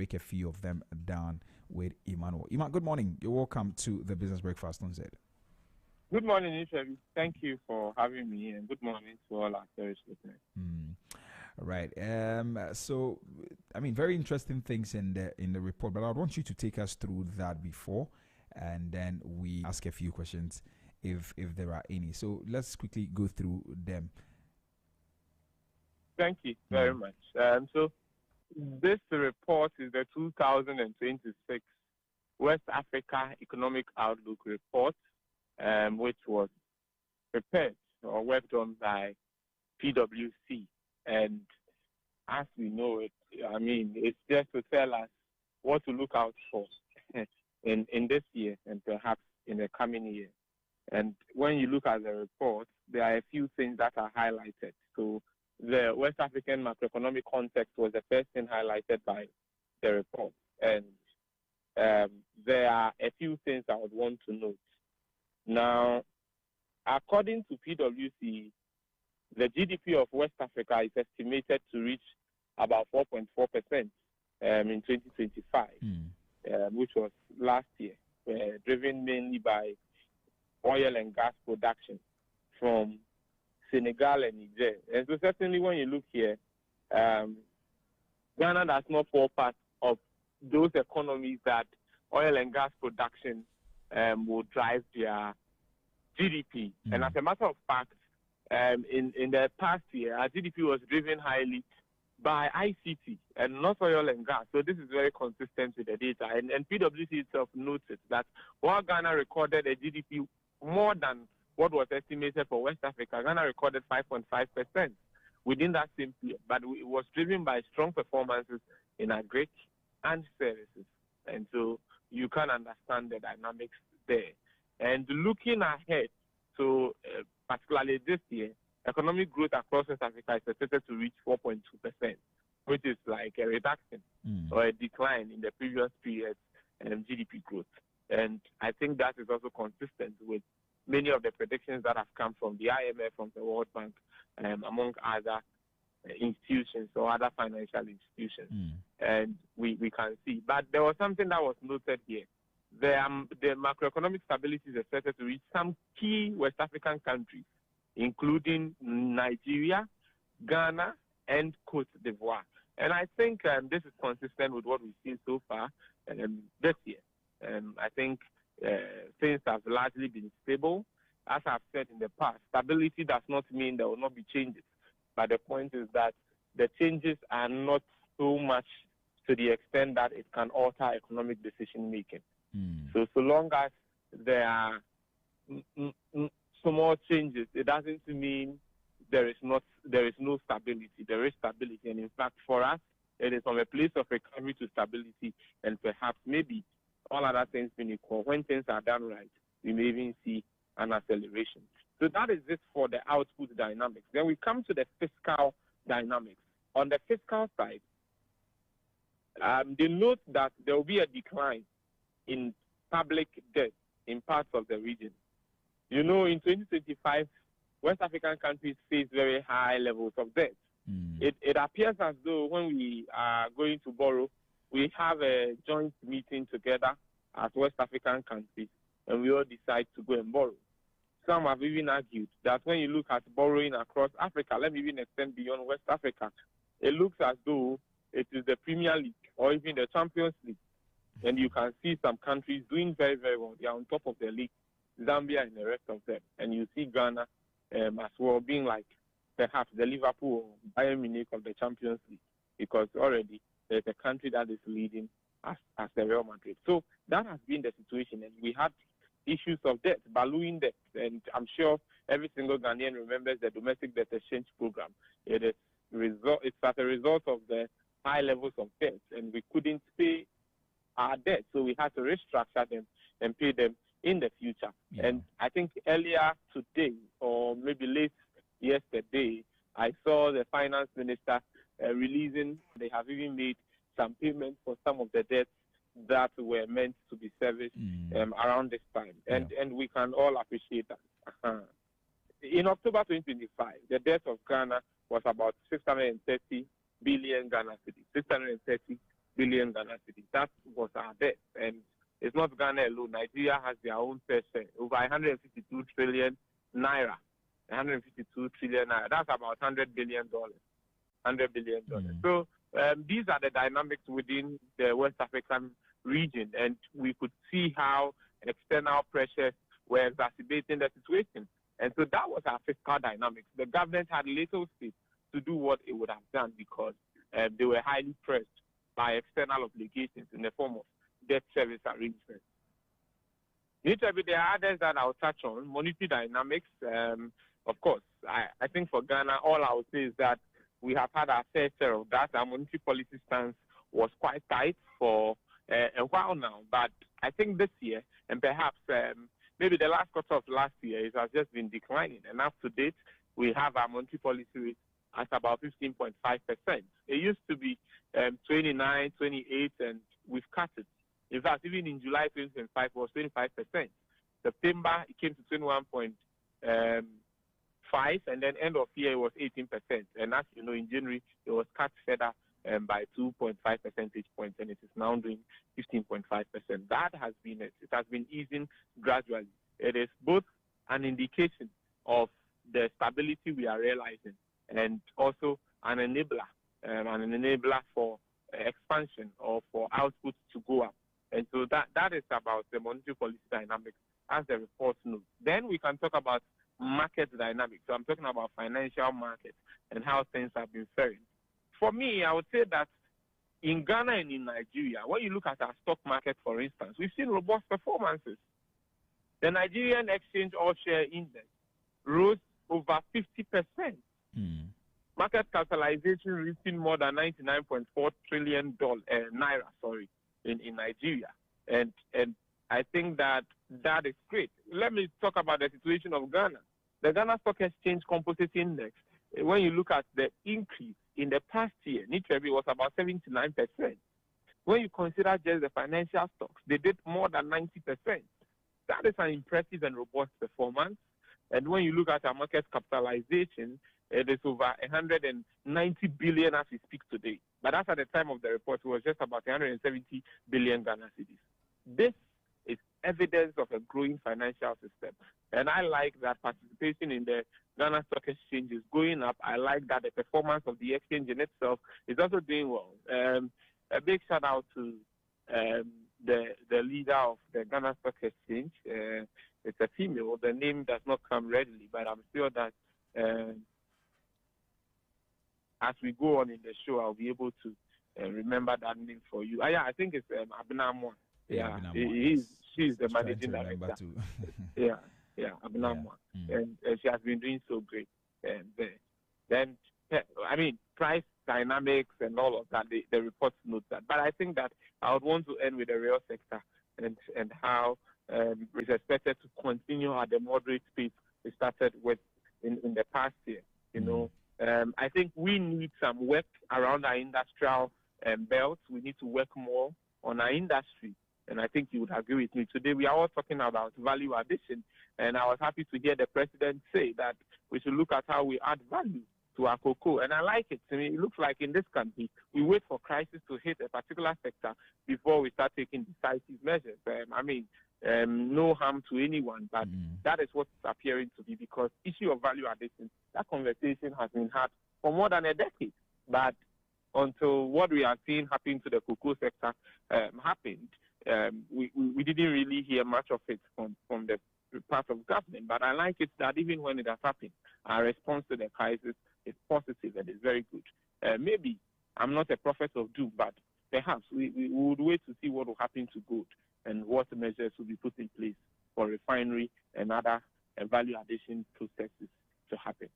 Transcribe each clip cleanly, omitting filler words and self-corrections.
break a few of them down with Emmanuel. Iman, good morning. You're welcome to the Business Breakfast on Zed. Good morning, Ishabi. Thank you for having me, and good morning to all our service listeners. Right. So, I mean, very interesting things in the report, but I want you to take us through that before, and then we ask a few questions if there are any. So let's quickly go through them. Thank you very much. So this report is the 2026 West Africa Economic Outlook Report, which was prepared or worked on by PwC. And as we know it, I mean, it's just to tell us what to look out for in this year and perhaps in the coming year. And when you look at the report, there are a few things that are highlighted. So the West African macroeconomic context was the first thing highlighted by the report. And there are a few things I would want to note. Now, according to PwC, the GDP of West Africa is estimated to reach about 4.4% in 2025, which was last year, driven mainly by oil and gas production from Senegal and Niger. And so certainly when you look here, Ghana does not fall part of those economies that oil and gas production will drive their GDP. And as a matter of fact, in the past year, our GDP was driven highly by ICT and not oil and gas. So this is very consistent with the data. And PwC itself noted that while Ghana recorded a GDP more than what was estimated for West Africa, Ghana recorded 5.5% within that same period. But it was driven by strong performances in agri and services. And so you can understand the dynamics there. And looking ahead, so particularly this year, economic growth across West Africa is expected to reach 4.2%, which is like a reduction or a decline in the previous period's GDP growth. And I think that is also consistent with many of the predictions that have come from the IMF, from the World Bank, among other institutions or other financial institutions. And we can see. But there was something that was noted here. The macroeconomic stability is expected to reach some key West African countries, including Nigeria, Ghana, and Cote d'Ivoire. And I think this is consistent with what we've seen so far this year. I think things have largely been stable. As I've said in the past, stability does not mean there will not be changes. But the point is that the changes are not so much to the extent that it can alter economic decision making. So long as there are small changes, it doesn't mean there is no stability. There is stability, and in fact, for us, it is from a place of recovery to stability, and perhaps maybe all other things being equal, when things are done right, we may even see an acceleration. So that is it for the output dynamics. Then we come to the fiscal dynamics. On the fiscal side, they note that there will be a decline in public debt in parts of the region. You know, in 2025, West African countries face very high levels of debt. It appears as though when we are going to borrow, we have a joint meeting together as West African countries, and we all decide to go and borrow. Some have even argued that when you look at borrowing across Africa, let me even extend beyond West Africa, it looks as though it is the Premier League or even the Champions League. And you can see some countries doing very, very well. They are on top of the league, Zambia and the rest of them. And you see Ghana as well being like perhaps the Liverpool or Bayern Munich of the Champions League, because already there's a country that is leading as the Real Madrid. So that has been the situation. And we had issues of debt, balloon debt. And I'm sure every single Ghanaian remembers the domestic debt exchange program. It's as a result of the high levels of debt, and we couldn't pay our debt, so we had to restructure them and pay them in the future. And I think earlier today, or maybe late yesterday, I saw the finance minister releasing, they have even made some payments for some of the debts that were meant to be serviced around this time. And we can all appreciate that. In October 2025, the debt of Ghana was about 630 billion Ghana cedis, 630 billion Ghana cedis. That was our debt. And it's not Ghana alone. Nigeria has their own fair share, over 152 trillion naira. 152 trillion naira. That's about $100 billion. $100 billion. So these are the dynamics within the West African region, and we could see how external pressures were exacerbating the situation. And so that was our fiscal dynamics. The government had little space to do what it would have done because they were highly pressed by external obligations in the form of debt service arrangements. There are others that I'll touch on. Monetary dynamics, of course. I think for Ghana, all I would say is that we have had our fair share of that. Our monetary policy stance was quite tight for a while now. But I think this year, and perhaps maybe the last quarter of last year, it has just been declining. And up to date, we have our monetary policy rate at about 15.5%. It used to be 29, 28, and we've cut it. In fact, even in July 2025, it was 25%. September, it came to 21.5, and then end of year, it was 18%. And as you know, in January, it was cut further by 2.5 percentage points, and it is now doing 15.5%. That has been it. It has been easing gradually. It is both an indication of the stability we are realizing and also an enabler for expansion or for output to go up. And so that is about the monetary policy dynamics as the report notes. Then we can talk about market dynamics. So I'm talking about financial markets and how things have been faring. For me, I would say that in Ghana and in Nigeria, when you look at our stock market, for instance, we've seen robust performances. The Nigerian Exchange All-Share Index rose over 50%. Market capitalization reaching more than 99.4 trillion naira, in Nigeria. And I think that is great. Let me talk about the situation of Ghana. The Ghana Stock Exchange Composite Index, when you look at the increase in the past year, it was about 79%. When you consider just the financial stocks, they did more than 90%. That is an impressive and robust performance. And when you look at our market capitalization, it is over 190 billion as we speak today. But as at the time of the report, it was just about 170 billion Ghana cedis. This is evidence of a growing financial system. And I like that participation in the Ghana Stock Exchange is going up. I like that the performance of the exchange in itself is also doing well. A big shout out to the leader of the Ghana Stock Exchange. It's a female. The name does not come readily, but I'm sure that as we go on in the show, I'll be able to remember that name for you. I think it's Abinamwa. Yeah, she's the managing director. Abinamwa. And she has been doing so great. And then, price dynamics and all of that, the reports note that. But I think that I would want to end with the real sector and how it's expected to continue at the moderate pace we started with in the past year. I think we need some work around our industrial belt. We need to work more on our industry. And I think you would agree with me. Today, we are all talking about value addition. And I was happy to hear the president say that we should look at how we add value to our cocoa. And I like it. It looks like in this country, we wait for crisis to hit a particular sector before we start taking decisive measures. No harm to anyone, but that is what it's appearing to be, because issue of value addition, that conversation has been had for more than a decade. But until what we are seeing happen to the cocoa sector happened, we didn't really hear much of it from the part of government. But I like it that even when it has happened, our response to the crisis is positive and is very good. Maybe I'm not a prophet of doom, but perhaps we would wait to see what will happen to gold and what measures will be put in place for refinery and other value addition processes to happen.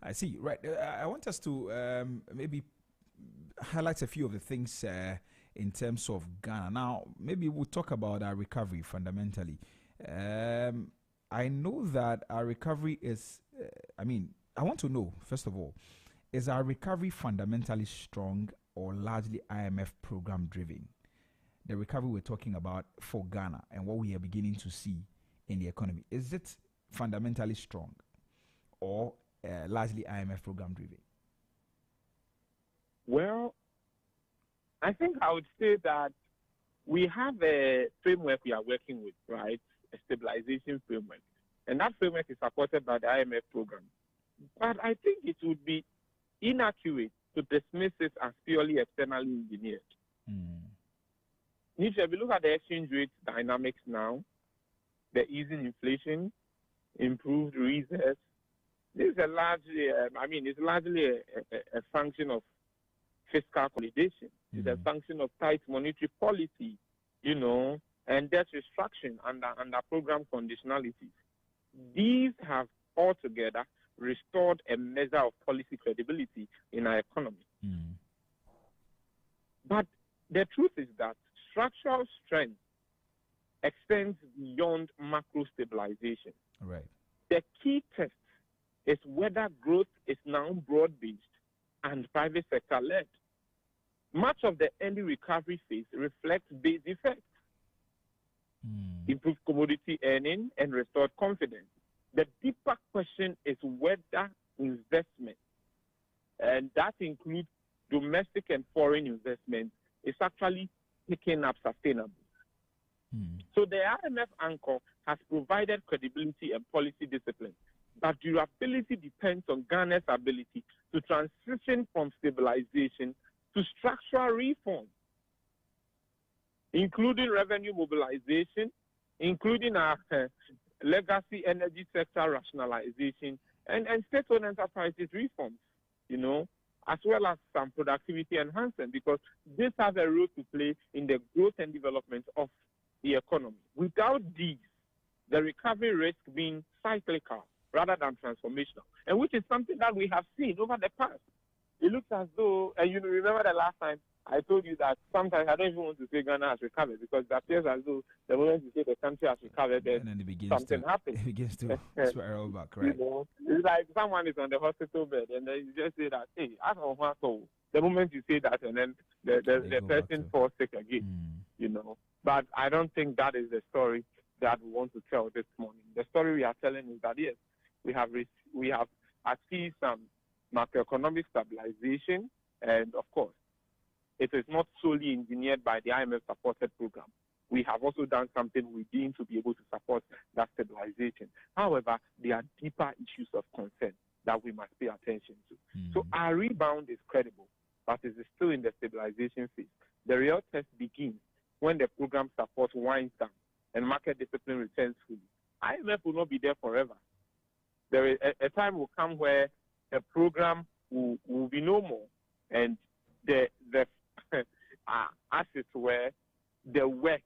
I see. Right. I want us to maybe highlight a few of the things in terms of Ghana. Now, maybe we'll talk about our recovery fundamentally. I know that our recovery is, I want to know, first of all, is our recovery fundamentally strong or largely IMF program driven? The recovery we're talking about for Ghana and what we are beginning to see in the economy, is it fundamentally strong or largely IMF program driven? Well, I think I would say that we have a framework we are working with, right? A stabilization framework. And that framework is supported by the IMF program. But I think it would be inaccurate to dismiss it as purely externally engineered. If you look at the exchange rate dynamics now, the easing inflation, improved reserves, this is it's largely a function of fiscal consolidation. It's a function of tight monetary policy, and debt restriction under program conditionalities. These have altogether restored a measure of policy credibility in our economy. But the truth is that structural strength extends beyond macro stabilization. Right. The key test is whether growth is now broad-based and private sector-led. Much of the early recovery phase reflects base effects, improved commodity earning, and restored confidence. The deeper question is whether investment, and that includes domestic and foreign investment, is actually picking up sustainably. So the IMF anchor has provided credibility and policy discipline, but durability depends on Ghana's ability to transition from stabilization to structural reform, including revenue mobilization, including our legacy energy sector rationalization, and state-owned enterprises reforms, as well as some productivity enhancement, because this has a role to play in the growth and development of the economy. Without these, the recovery risk being cyclical rather than transformational, and which is something that we have seen over the past. It looks as though, and you remember the last time I told you that sometimes I don't even want to say Ghana has recovered, because it appears as though the moment you say the country has recovered, then something happens. It begins to spiral back, right? It's like someone is on the hospital bed and then you just say that, hey, I don't want to. The moment you say that, and then the person falls sick again, But I don't think that is the story that we want to tell this morning. The story we are telling is that, yes, we have achieved some macroeconomic stabilization, and of course, it is not solely engineered by the IMF-supported program. We have also done something within to be able to support that stabilization. However, there are deeper issues of concern that we must pay attention to. So our rebound is credible, but it is still in the stabilization phase. The real test begins when the program support winds down and market discipline returns fully. IMF will not be there forever. There is a time will come where the program will be no more, and the as it were, the work,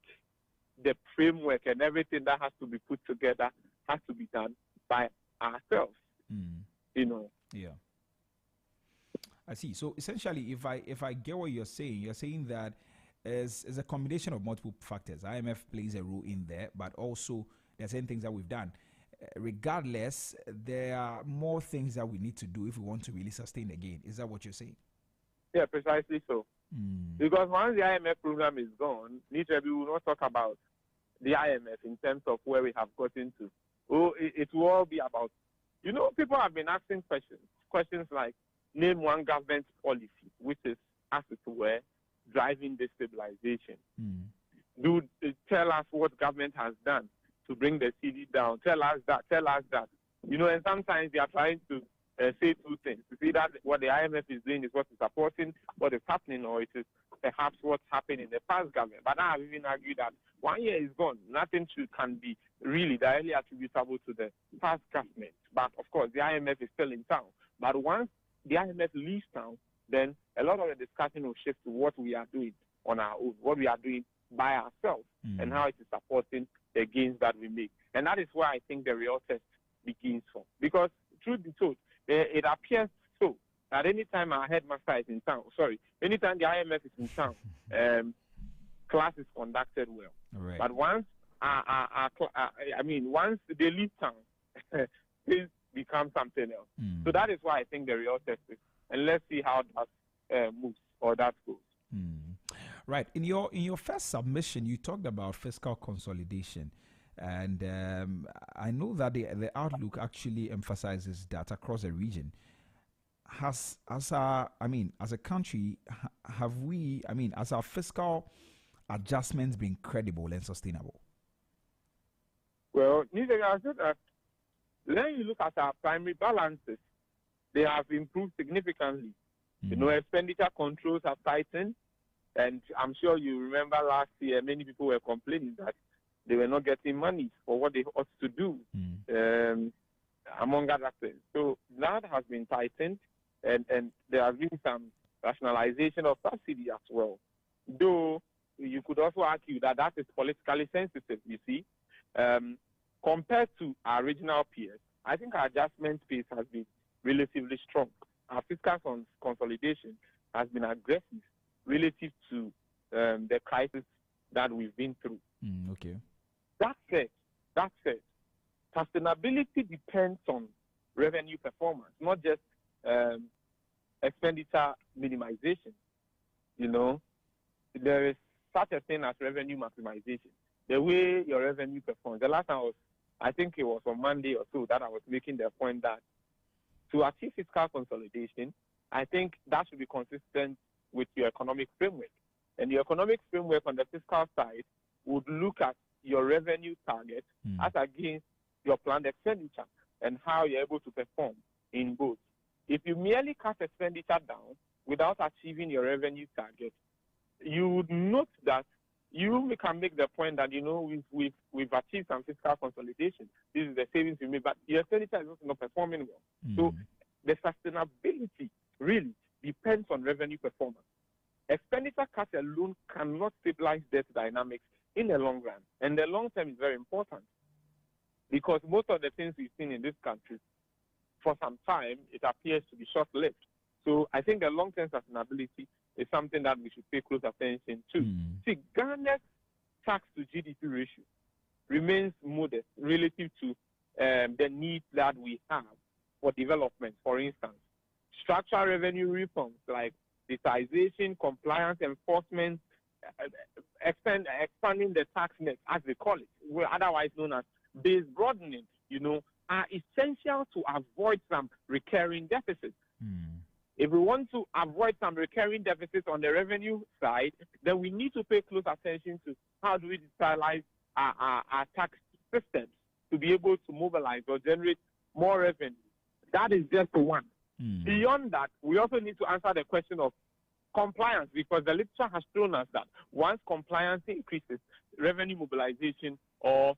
the framework, and everything that has to be put together has to be done by ourselves. Yeah. I see. So essentially, if I get what you're saying that is a combination of multiple factors. IMF plays a role in there, but also there are certain things that we've done. Regardless, there are more things that we need to do if we want to really sustain again. Is that what you're saying? Yeah, precisely so. Because once the IMF program is gone, we will not talk about the IMF in terms of where we have gotten to. It will all be about, people have been asking questions like, name one government policy, which is, as it were, driving destabilization. Tell us what government has done to bring the CD down. Tell us that. And sometimes they are trying to say two things. To see that what the IMF is doing is what is supporting what is happening, or it is perhaps what's happened in the past government. But I have even argued that 1 year is gone. Nothing can be really directly attributable to the past government. But of course, the IMF is still in town. But once the IMF leaves town, then a lot of the discussion will shift to what we are doing on our own, what we are doing by ourselves, and how it is supporting the gains that we make. And that is where I think the real test begins from. Because, truth be told, it appears so that anytime our headmaster is in town, anytime the IMF is in town, class is conducted well. Right. But once once they leave town, things become something else. So that is why I think the real test is. And let's see how that moves or that goes. Right. In your first submission, you talked about fiscal consolidation. And I know that the outlook actually emphasizes that across the region. as a country, have we, as our fiscal adjustments been credible and sustainable? Well, neither I said that when you look at our primary balances, they have improved significantly. Expenditure controls have tightened, and I'm sure you remember last year many people were complaining that they were not getting money for what they ought to do, among other things. So that has been tightened, and there has been some rationalization of subsidy as well. Though you could also argue that that is politically sensitive, you see. Compared to our regional peers, I think our adjustment pace has been relatively strong. Our fiscal consolidation has been aggressive relative to the crisis that we've been through. Okay. That said, sustainability depends on revenue performance, not just expenditure minimization. There is such a thing as revenue maximization. The way your revenue performs. The last time I think it was on Monday or so, that I was making the point that to achieve fiscal consolidation, I think that should be consistent with your economic framework. And the economic framework on the fiscal side would look at your revenue target as against your planned expenditure and how you're able to perform in both. If you merely cut expenditure down without achieving your revenue target, you would note that you can make the point that, we've achieved some fiscal consolidation. This is the savings we made, but your expenditure is also not performing well. So the sustainability really depends on revenue performance. Expenditure cuts alone cannot stabilize debt dynamics in the long run. And the long term is very important because most of the things we've seen in this country, for some time, it appears to be short-lived. So I think the long-term sustainability is something that we should pay close attention to. See, Ghana's tax to GDP ratio remains modest relative to the needs that we have for development. For instance, structural revenue reforms like digitization, compliance, enforcement, expanding the tax net, as they call it, otherwise known as base broadening, are essential to avoid some recurring deficits. If we want to avoid some recurring deficits on the revenue side, then we need to pay close attention to how do we digitalize our tax systems to be able to mobilize or generate more revenue. That is just one. Beyond that, we also need to answer the question of compliance, because the literature has shown us that once compliance increases, revenue mobilization or,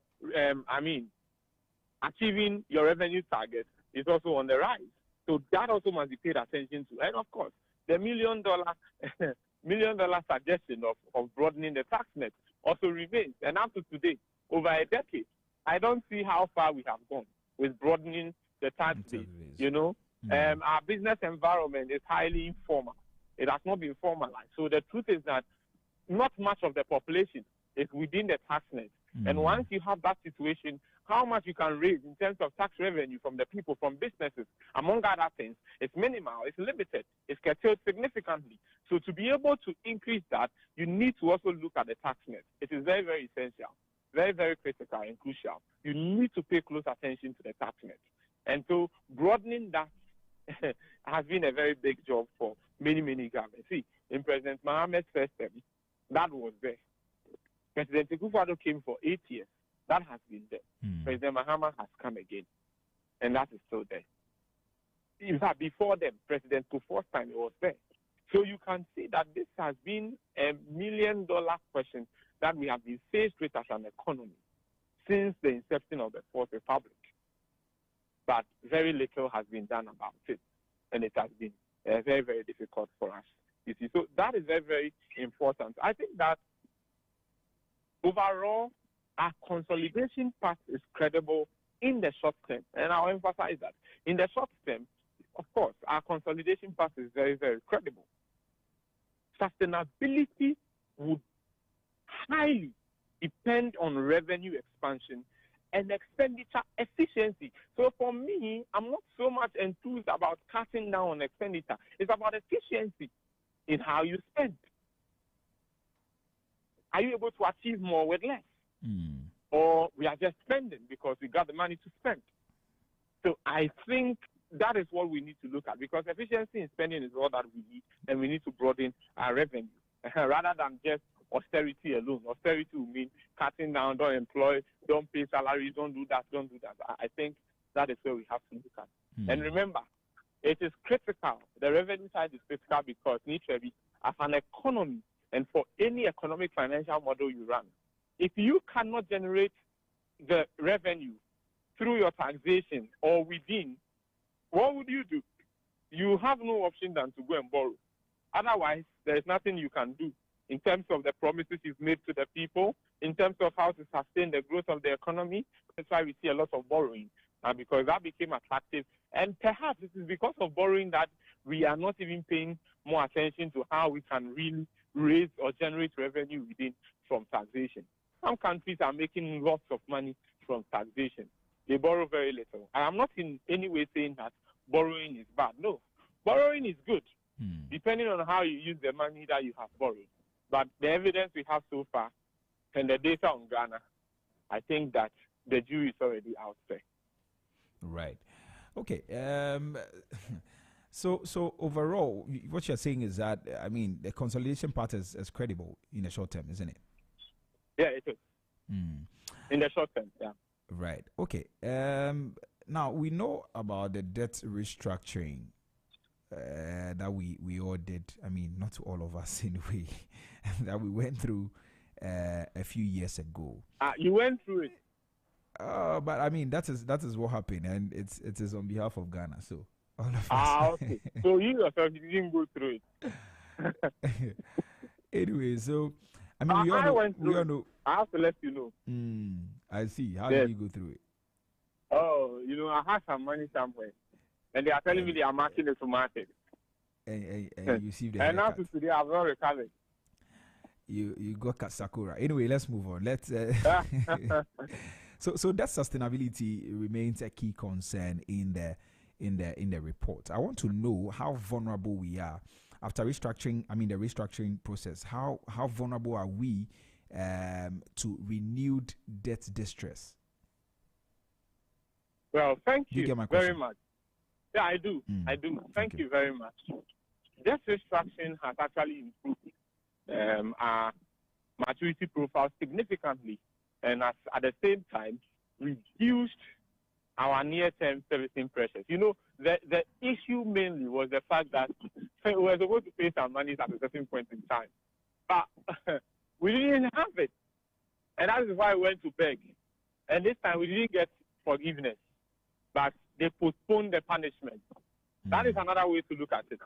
achieving your revenue target is also on the rise. So that also must be paid attention to. And of course, the $1 million suggestion of broadening the tax net also remains. And up to today, over a decade, I don't see how far we have gone with broadening the tax base. Our business environment is highly informal. It has not been formalized. So the truth is that not much of the population is within the tax net. And once you have that situation, how much you can raise in terms of tax revenue from the people, from businesses, among other things, it's minimal, it's limited, it's curtailed significantly. So to be able to increase that, you need to also look at the tax net. It is very, very essential, very, very critical and crucial. You need to pay close attention to the tax net. And so broadening that has been a very big job for many, many governments. See, in President Mohammed's first term, that was there. President Akufo-Addo came for 8 years. That has been there. President Mahama has come again, and that is still there. In fact, before them, President Kufuor's time, it was there. So you can see that this has been a $1 million question that we have been faced with as an economy since the inception of the Fourth Republic. But very little has been done about it, and it has been very, very difficult for us. You see, so that is very, very important. I think that overall, our consolidation path is credible in the short term, and I'll emphasize that. In the short term, of course, our consolidation path is very, very credible. Sustainability would highly depend on revenue expansion and expenditure efficiency. So for me, I'm not so much enthused about cutting down on expenditure. It's about efficiency in how you spend. Are you able to achieve more with less? Or we are just spending because we got the money to spend? So I think that is what we need to look at, because efficiency in spending is all that we need, and we need to broaden our revenue rather than just austerity alone. Austerity will mean cutting down, don't employ, don't pay salaries, don't do that, don't do that. I think that is where we have to look at. And remember, it is critical. The revenue side is critical because as an economy and for any economic financial model you run, if you cannot generate the revenue through your taxation or within, what would you do? You have no option than to go and borrow. Otherwise, there is nothing you can do in terms of the promises you've made to the people, in terms of how to sustain the growth of the economy. That's why we see a lot of borrowing, because that became attractive. And perhaps it is because of borrowing that we are not even paying more attention to how we can really raise or generate revenue within from taxation. Some countries are making lots of money from taxation. They borrow very little. I am not in any way saying that borrowing is bad. No, borrowing is good, depending on how you use the money that you have borrowed. But the evidence we have so far and the data on Ghana, I think that the jury is already out there. Right. Okay. So overall, what you're saying is that, I mean, the consolidation part is credible in the short term, isn't it? Yeah, it is. In the short term, yeah. Right. Okay. Now, we know about the debt restructuring that we all did. I mean, not all of us anyway, that we went through a few years ago. You went through it. But I mean, that is what happened, and it is on behalf of Ghana. So all of us. Okay. So you yourself didn't go through it. Anyway, so I mean, we all know. I have to let you know. I see. How did you go through it? Oh, I had some money somewhere, and they are telling me they are marking it to market. And you received the and now today I've not recovered. You got Sakura. Anyway, let's move on. Let's. So that sustainability remains a key concern in the report. I want to know how vulnerable we are after restructuring. I mean, the restructuring process. How vulnerable are we to renewed debt distress? Well, thank you very much. Yeah, I do. I do. Thank you very much. Debt restructuring has actually improved our maturity profile significantly, and at the same time reduced our near-term servicing pressures. The issue mainly was the fact that we were supposed to pay some money at a certain point in time, but we didn't have it, and that is why we went to beg. And this time we didn't get forgiveness, but they postponed the punishment. That is another way to look at it.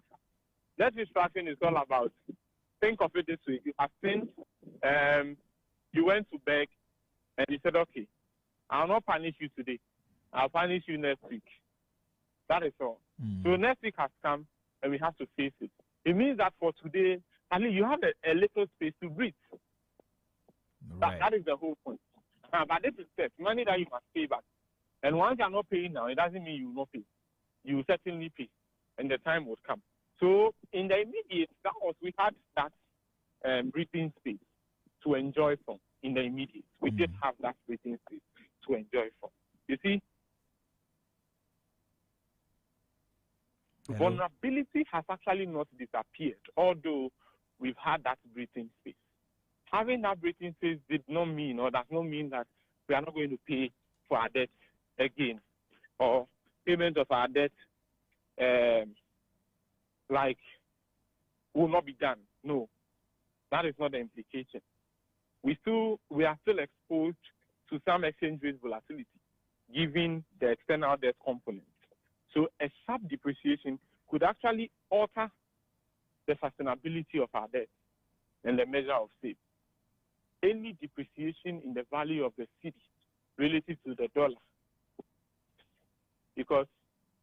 Debt restructuring is all about, think of it this way: you have sinned, you went to beg, and you said, okay, I'll not punish you today. I'll punish you next week. That is all. So next week has come, and we have to face it. It means that for today, at least you have a little space to breathe. Right. That is the whole point. But this is debt, money that you must pay back. And once you are not paying now, it doesn't mean you will not pay. You will certainly pay, and the time would come. So in the immediate, we had that breathing space to enjoy from. In the immediate, we did have that breathing space to enjoy from. You see, vulnerability has actually not disappeared, although we've had that breathing space. Having that breathing space did not mean, or does not mean, that we are not going to pay for our debt again, or payment of our debt will not be done. No, that is not the implication. We are still exposed to some exchange rate volatility, given the external debt component. So a sharp depreciation could actually alter the sustainability of our debt and the measure of state. Any depreciation in the value of the cedi relative to the dollar, because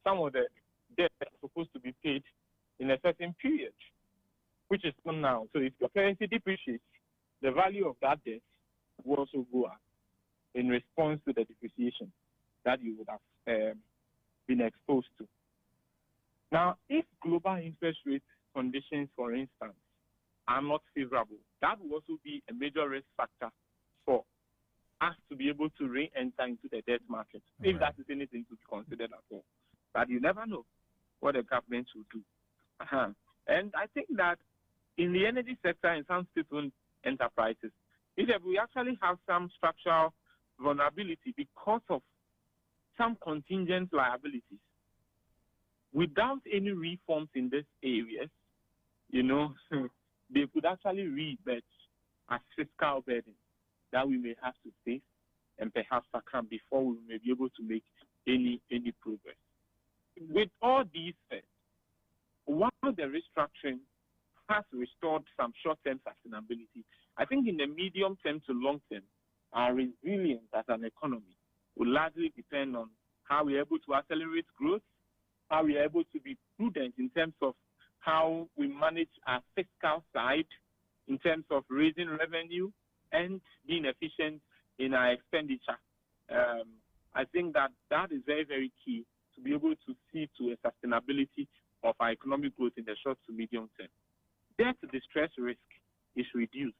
some of the debt is supposed to be paid in a certain period, which is not now. So if your currency depreciates, the value of that debt will also go up in response to the depreciation that you would have been exposed to. Now, if global interest rate conditions, for instance, are not favorable, that will also be a major risk factor for us to be able to re-enter into the debt market, if that is anything to be considered at all. but you never know what the government will do. And I think that in the energy sector and some state-owned enterprises, if we actually have some structural vulnerability because of some contingent liabilities, without any reforms in these areas, they could actually read that as fiscal burden that we may have to face and perhaps account before we may be able to make any progress. With all these said, while the restructuring has restored some short-term sustainability, I think in the medium term to long term, our resilience as an economy will largely depend on how we're able to accelerate growth, how we're able to be prudent in terms of how we manage our fiscal side, in terms of raising revenue and being efficient in our expenditure. I think that is very, very key to be able to see to a sustainability of our economic growth in the short to medium term. Debt distress risk is reduced,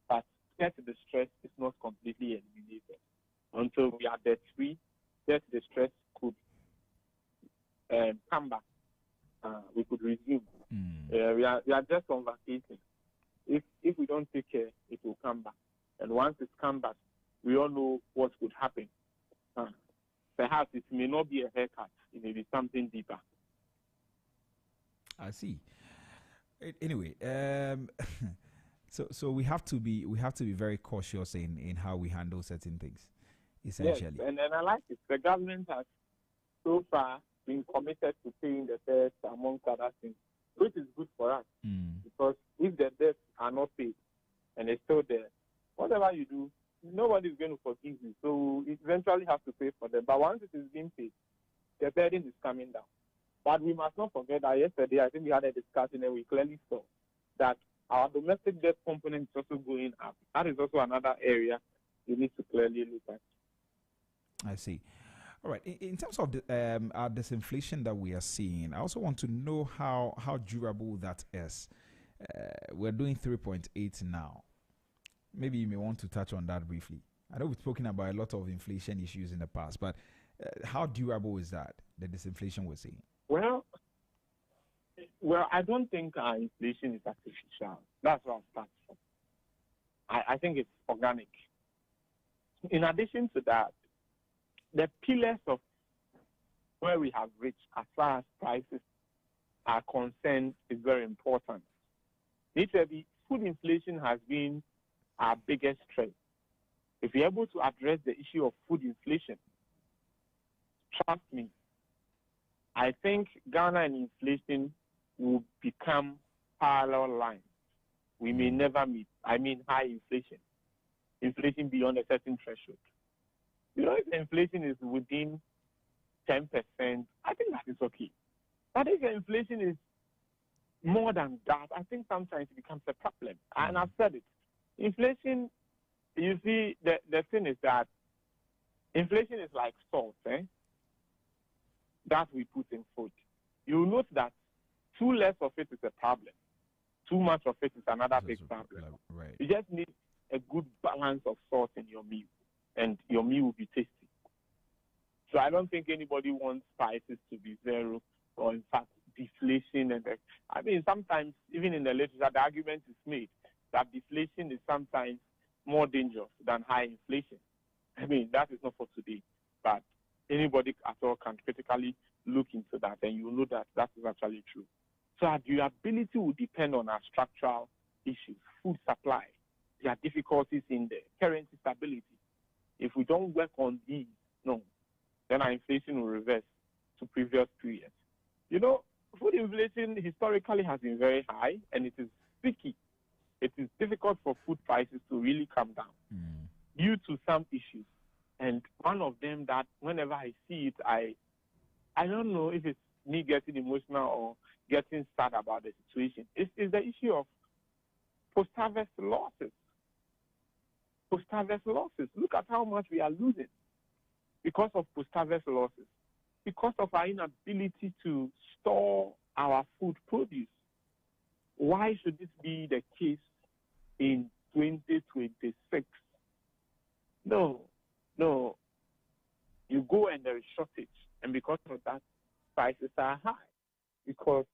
but debt distress is not completely eliminated. Until we are debt-free, debt distress could come back. We could resume. We are just on vacation. If we don't take care, it will come back. And once it's come back, we all know what could happen. Perhaps it may not be a haircut. It may be something deeper. I see. Anyway, so we have to be very cautious in how we handle certain things, essentially. Yes, and I like it. The government has so far been committed to paying the debts, amongst other things, which is good for us. Because if the debts are not paid and they're still there, whatever you do, nobody's going to forgive you. So you eventually have to pay for them. But once it is being paid, the burden is coming down. But we must not forget that yesterday, I think we had a discussion and we clearly saw that our domestic debt component is also going up. That is also another area you need to clearly look at. I see. All right. In terms of our disinflation that we are seeing, I also want to know how durable that is. We're doing 3.8 now. Maybe you may want to touch on that briefly. I know we've spoken about a lot of inflation issues in the past, but how durable is that, the disinflation we're seeing? Well, I don't think our inflation is artificial. That's what I'll start from. I think it's organic. In addition to that, the pillars of where we have reached as far as prices are concerned is very important. Literally, food inflation has been our biggest threat. If we're able to address the issue of food inflation, trust me, I think Ghana and inflation will become parallel lines. We may never meet. I mean, high inflation. Inflation beyond a certain threshold. If the inflation is within 10%, I think that is okay. But if the inflation is more than that, I think sometimes it becomes a problem. And I've said it. Inflation, you see, the thing is that inflation is like salt, that we put in food. You will note that too less of it is a problem. Too much of it is another big problem. Right. You just need a good balance of salt in your meal, and your meal will be tasty. So I don't think anybody wants prices to be zero or, in fact, deflation. I mean, sometimes, even in the literature, the argument is made that deflation is sometimes more dangerous than high inflation. I mean, that is not for today, but anybody at all can critically look into that, and you will know that that is actually true. So our durability will depend on our structural issues, food supply, there are difficulties in the currency stability. If we don't work on these, then our inflation will reverse to previous periods. Food inflation historically has been very high, and it is sticky. It is difficult for food prices to really come down due to some issues. And one of them that whenever I see it, I don't know if it's me getting emotional or getting sad about the situation. It's the issue of post-harvest losses. Post-harvest losses. Look at how much we are losing because of post-harvest losses, because of our inability to store our food produce. Why should this be the case in 2026? No. You go and there is shortage, and because of that, prices are high because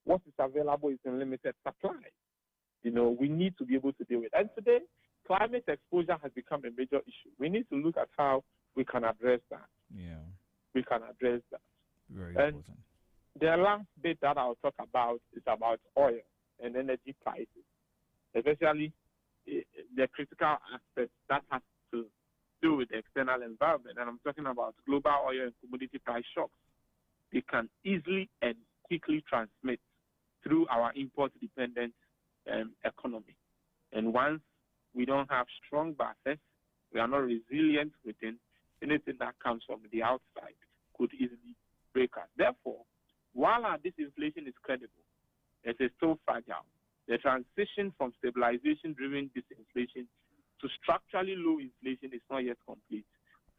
what is available is in limited supply. We need to be able to deal with it. And today, climate exposure has become a major issue. We need to look at how we can address that. Yeah. We can address that. Very and important. The last bit that I'll talk about is about oil and energy prices, especially the critical aspect that has to do with the external environment. And I'm talking about global oil and commodity price shocks. They can easily and quickly transmit through our import-dependent economy. And once we don't have strong buffers, we are not resilient within, anything that comes from the outside could easily break us. Therefore, while our disinflation is credible, it is still fragile. The transition from stabilization-driven disinflation to structurally low inflation is not yet complete.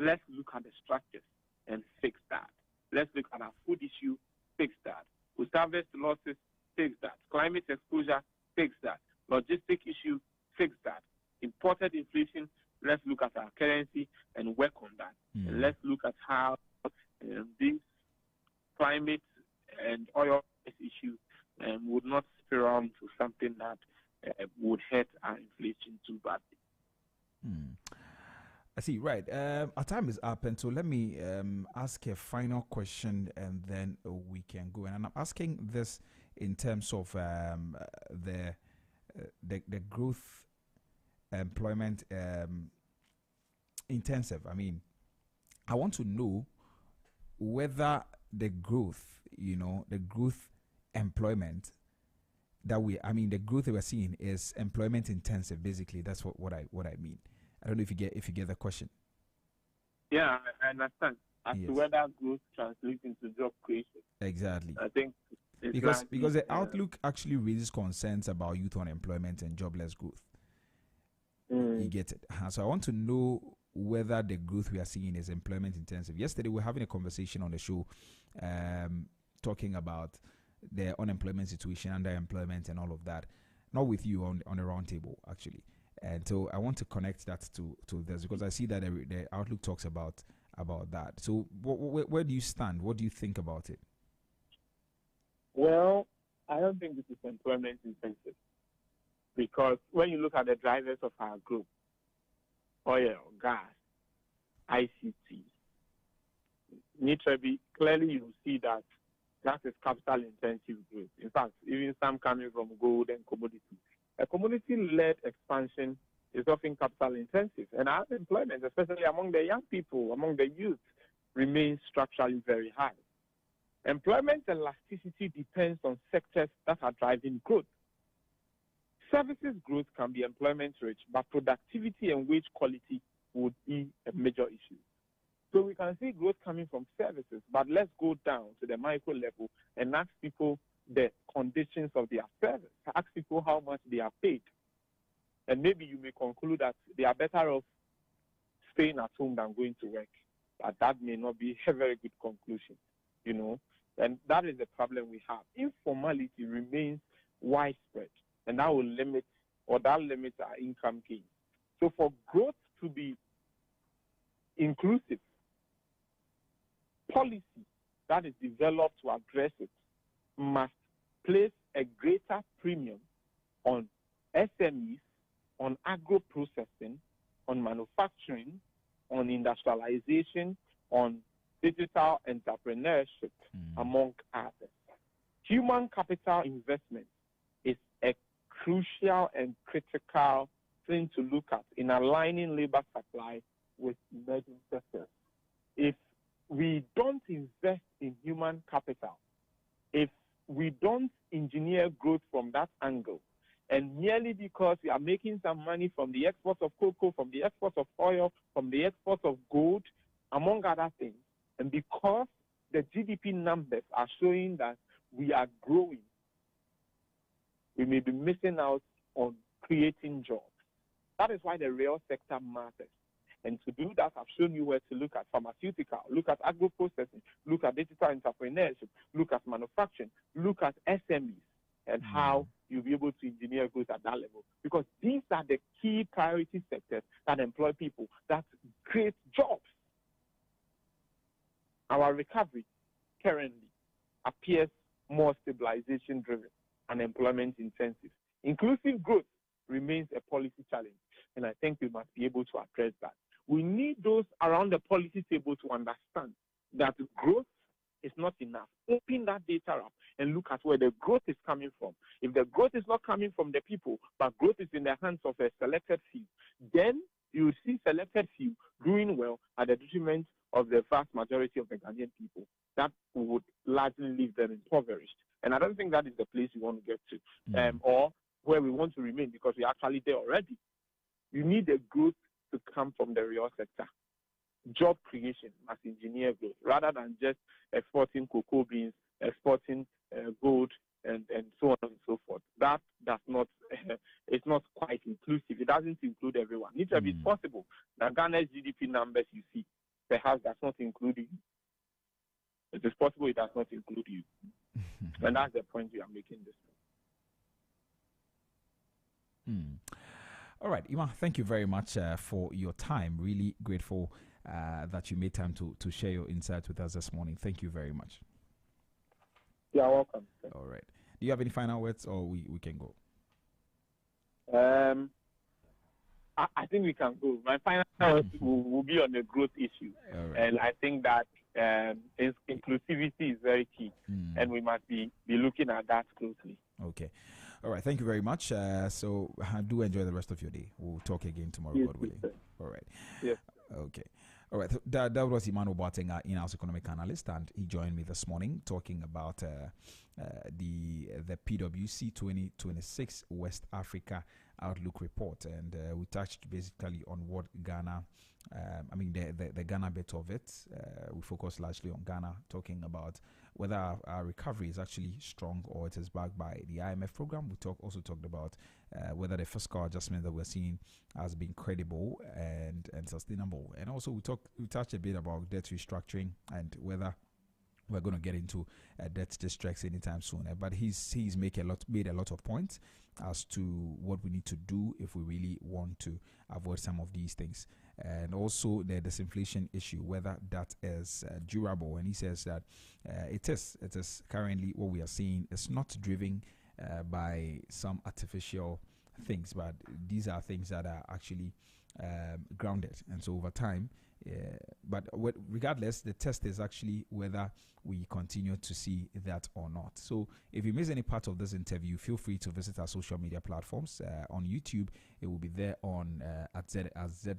Let's look at the structures and fix that. Let's look at our food issue, fix that. Post-harvest losses, fix that. Climate exposure, fix that. Logistic issue, fix that. Imported inflation, let's look at our currency and work on that. And let's look at how these climate and oil issues would not spiral into something that would hurt our inflation too badly. I see, right. Our time is up, and so let me ask a final question, and then we can go. And I'm asking this in terms of the growth employment intensive. I mean, I want to know whether the growth, the growth employment the growth that we're seeing is employment intensive. Basically, that's what I mean. I don't know if you get the question. Yeah, I understand. As to whether growth translates into job creation. Exactly. I think because the outlook actually raises concerns about youth unemployment and jobless growth. You get it. So I want to know whether the growth we are seeing is employment intensive. Yesterday we were having a conversation on the show, talking about the unemployment situation, underemployment, and all of that. Not with you on a round table, actually. And so I want to connect that to this, because I see that the outlook talks about that. So where do you stand? What do you think about it? Well, I don't think this is employment intensive, because when you look at the drivers of our group, oil, gas, ICT, clearly you see that is capital intensive growth. In fact, even some coming from gold and commodities. A commodity-led expansion is often capital intensive, and our employment, especially among the young people, among the youth, remains structurally very high. Employment elasticity depends on sectors that are driving growth. Services growth can be employment rich, but productivity and wage quality would be a major issue. So we can see growth coming from services, but let's go down to the micro level and ask people the conditions of their service. Ask people how much they are paid. And maybe you may conclude that they are better off staying at home than going to work. But that may not be a very good conclusion, And that is the problem we have. Informality remains widespread, and that will limits our income gain. So for growth to be inclusive, policy that is developed to address it must place a greater premium on SMEs, on agro-processing, on manufacturing, on industrialization, on digital entrepreneurship, among others. Human capital investment is a crucial and critical thing to look at in aligning labor supply with emerging sectors. If we don't invest in human capital, if we don't engineer growth from that angle, and merely because we are making some money from the export of cocoa, from the export of oil, from the export of gold, among other things, and because the GDP numbers are showing that we are growing, we may be missing out on creating jobs. That is why the real sector matters. And to do that, I've shown you where to look at pharmaceutical, look at agro-processing, look at digital entrepreneurship, look at manufacturing, look at SMEs, and how you'll be able to engineer growth at that level. Because these are the key priority sectors that employ people, that create jobs. Our recovery currently appears more stabilization driven and employment intensive. Inclusive growth remains a policy challenge, and I think we must be able to address that. We need those around the policy table to understand that growth is not enough. Open that data up and look at where the growth is coming from. If the growth is not coming from the people, but growth is in the hands of a selected few, then you will see selected few doing well at the detriment of the vast majority of the Ghanaian people. That would largely leave them impoverished. And I don't think that is the place we want to get to, or where we want to remain, because we're actually there already. You need the growth to come from the real sector. Job creation must engineer growth rather than just exporting cocoa beans, exporting gold, and so on and so forth. That does not, it's not quite inclusive. It doesn't include everyone. It is possible that Ghana's GDP numbers you see perhaps does not include you. It is possible it does not include you. And that's the point we are making this. All right, Ima, thank you very much for your time. Really grateful that you made time to share your insights with us this morning. Thank you very much. You're welcome. All right. Do you have any final words, or we can go? I think we can go. My final words will be on the growth issue. Right. And I think that inclusivity is very key, and we must be looking at that closely. Okay. All right. Thank you very much. So do enjoy the rest of your day. We'll talk again tomorrow, Yes, God willing. All right. Yes. Okay. All right. That was Emmanuel Boateng, in-house economic analyst, and he joined me this morning talking about the PwC 2026 West Africa Outlook report, and we touched basically on what Ghana, the Ghana bit of it. We focused largely on Ghana, talking about whether our recovery is actually strong or it is backed by the IMF program. We also talked about whether the fiscal adjustment that we're seeing has been credible and sustainable. And also we touched a bit about debt restructuring and whether we're going to get into debt distress anytime soon. But he's made a lot of points as to what we need to do if we really want to avoid some of these things. And also the disinflation issue, whether that is durable. And he says that it is currently what we are seeing. It's not driven by some artificial things, but these are things that are actually grounded. And so over time, but regardless, the test is actually whether we continue to see that or not. So if you miss any part of this interview, feel free to visit our social media platforms. On YouTube, it will be there on at Zed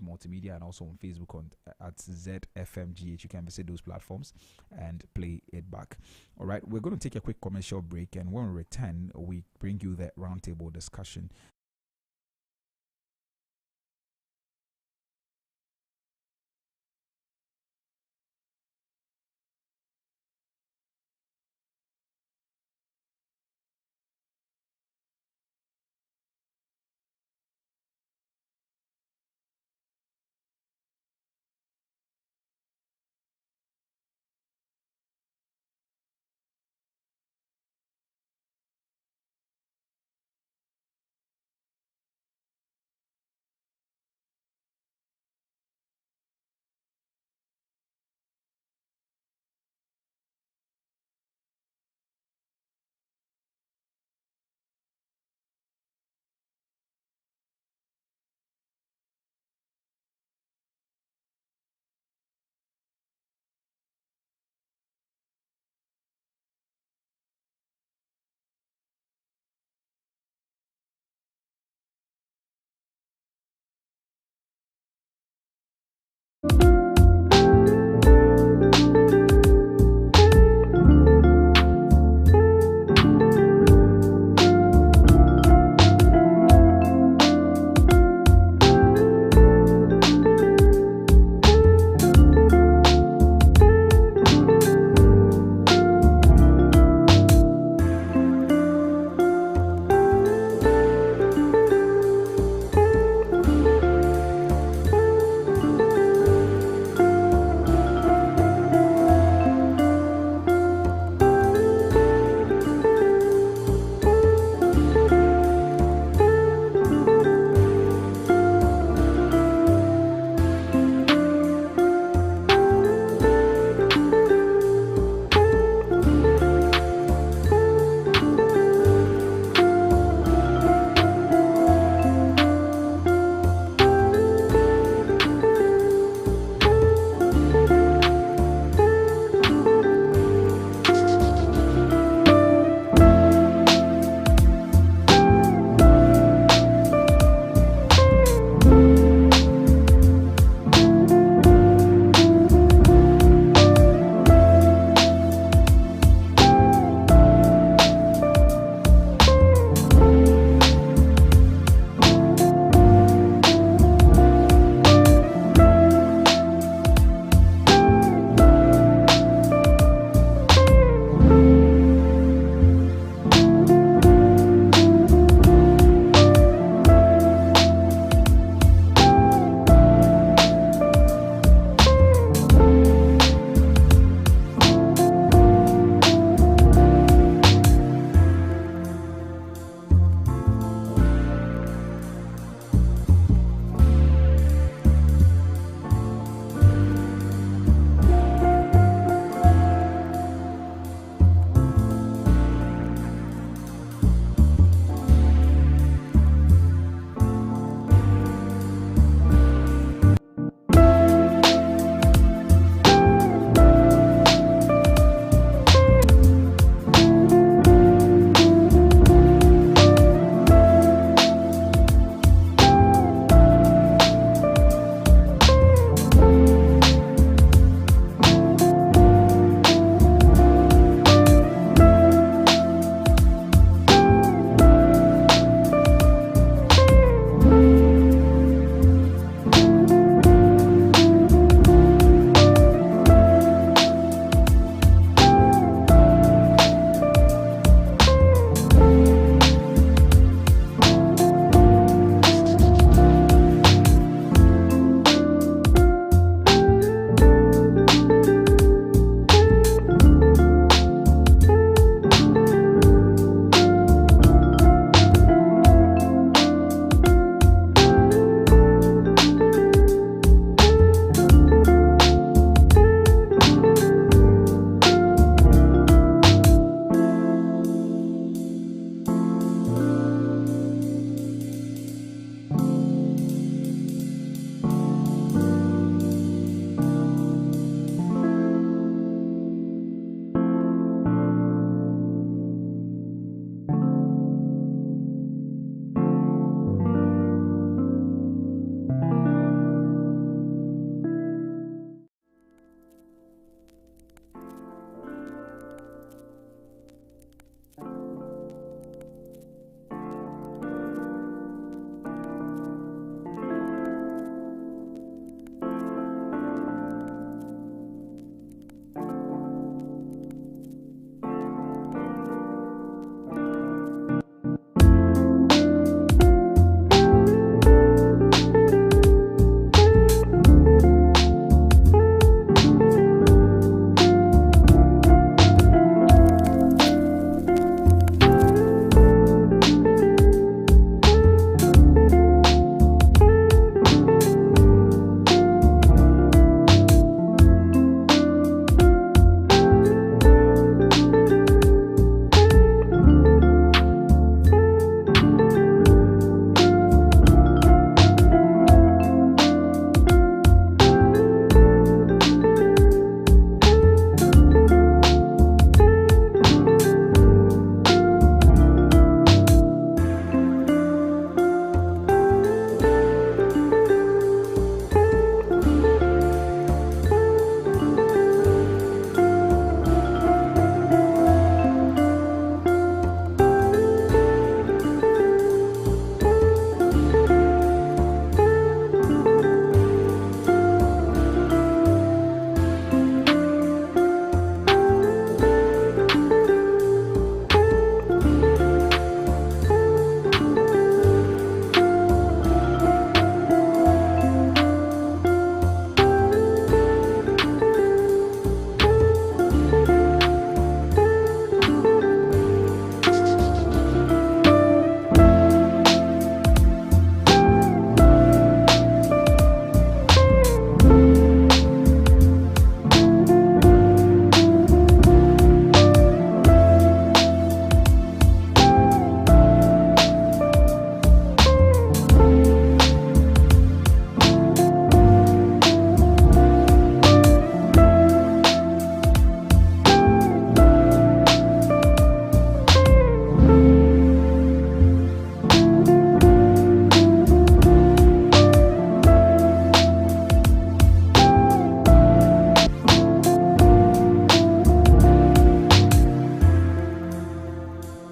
Multimedia, and also on Facebook at ZFMGH. You can visit those platforms and play it back. All right, we're going to take a quick commercial break, and when we return, we bring you the roundtable discussion.